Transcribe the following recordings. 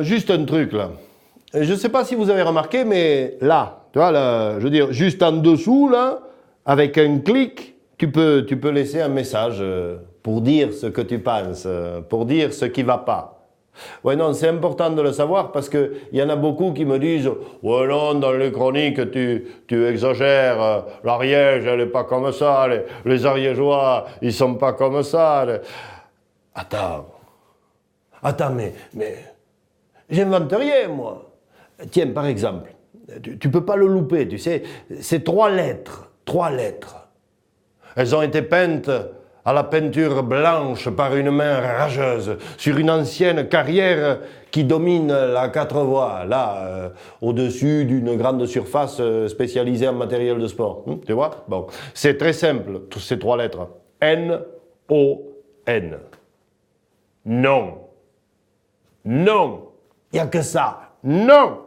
juste un truc là. Je ne sais pas si vous avez remarqué, mais là, tu vois, là, je veux dire, juste en dessous, là, avec un clic, tu peux laisser un message pour dire ce que tu penses, pour dire ce qui ne va pas. Ouais, non, c'est important de le savoir parce qu'il y en a beaucoup qui me disent « Ouais, non, dans les chroniques, tu exagères, l'Ariège, elle n'est pas comme ça, les Ariégeois, ils sont pas comme ça. » Attends, mais j'invente rien, moi. Tiens, par exemple, tu peux pas le louper, tu sais, c'est 3 lettres. Elles ont été peintes à la peinture blanche par une main rageuse sur une ancienne carrière qui domine la 4 voies, là, au-dessus d'une grande surface spécialisée en matériel de sport. Tu vois? Bon, c'est très simple, toutes ces 3 lettres. N-O-N. Non. Non. Il n'y a que ça. Non.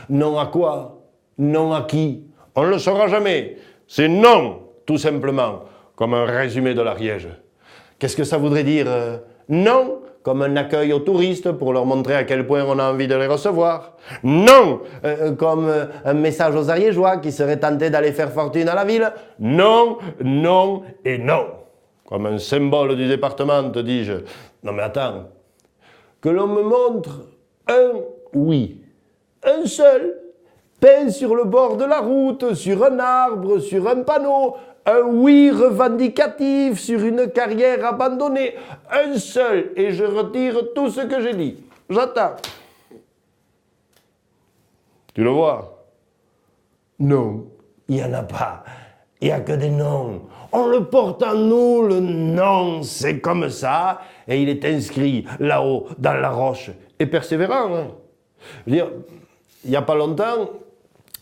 Non à quoi? Non à qui? On ne le saura jamais. C'est non, tout simplement, comme un résumé de l'Ariège. Qu'est-ce que ça voudrait dire? Non, comme un accueil aux touristes pour leur montrer à quel point on a envie de les recevoir. Non, comme un message aux Ariégeois qui seraient tentés d'aller faire fortune à la ville. Non, non et non. Comme un symbole du département, te dis-je. Non mais attends, que l'on me montre un oui. Un seul, peint sur le bord de la route, sur un arbre, sur un panneau, un oui revendicatif sur une carrière abandonnée, un seul, et je retire tout ce que j'ai dit. J'attends. Tu le vois? Non, il n'y en a pas. Il n'y a que des noms. On le porte en nous, le nom, c'est comme ça, et il est inscrit là-haut, dans la roche. Et persévérant, hein. Je veux dire, il n'y a pas longtemps,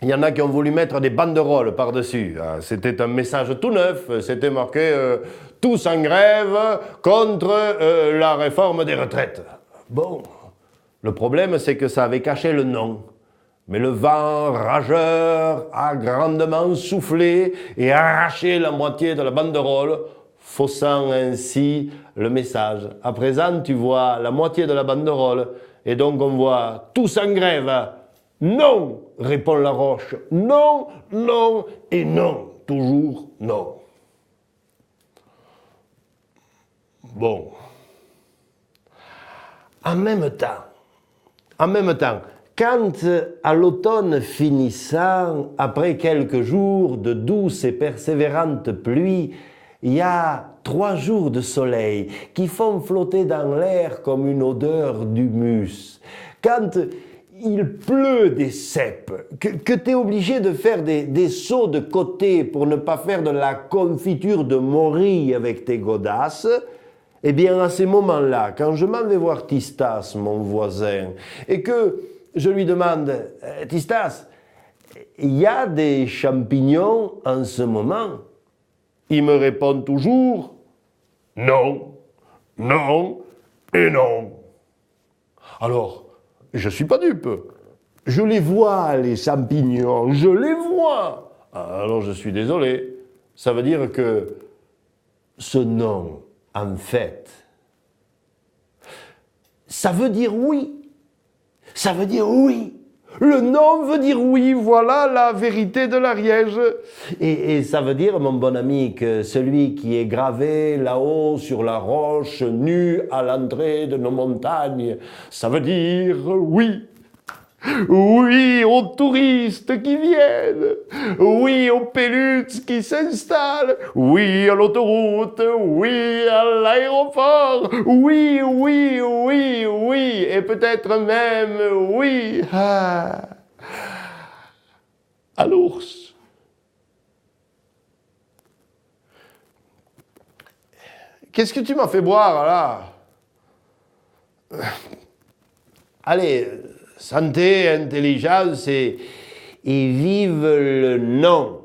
il y en a qui ont voulu mettre des banderoles par-dessus. C'était un message tout neuf, c'était marqué « Tous en grève contre la réforme des retraites ». Bon, le problème c'est que ça avait caché le nom. Mais le vent rageur a grandement soufflé et arraché la moitié de la banderole, faussant ainsi le message. À présent, tu vois la moitié de la banderole et donc on voit « Tous en grève ». Non, répond la roche. Non, non et non. Toujours non. Bon. En même temps, quand à l'automne finissant, après quelques jours de douces et persévérantes pluies, il y a 3 jours de soleil qui font flotter dans l'air comme une odeur d'humus. Quand il pleut des cèpes, que tu es obligé de faire des sauts de côté pour ne pas faire de la confiture de morille avec tes godasses, eh bien à ces moments-là, quand je m'en vais voir Tistas, mon voisin, et que je lui demande « Tistas, il y a des champignons en ce moment ?» Il me répond toujours « Non, non et non ». Alors, je ne suis pas dupe. Je les vois, les champignons, je les vois. Alors je suis désolé. Ça veut dire que ce nom, en fait, ça veut dire oui. Ça veut dire oui. Le nom veut dire oui, voilà la vérité de l'Ariège. Et ça veut dire, mon bon ami, que celui qui est gravé là-haut sur la roche, nu à l'entrée de nos montagnes, ça veut dire oui. Oui aux touristes qui viennent, oui aux Péluts qui s'installent, oui à l'autoroute, oui à l'aéroport, oui, oui, oui, oui, et peut-être même oui à l'ours. Qu'est-ce que tu m'as fait boire là? Allez, santé, intelligence et vive le nom.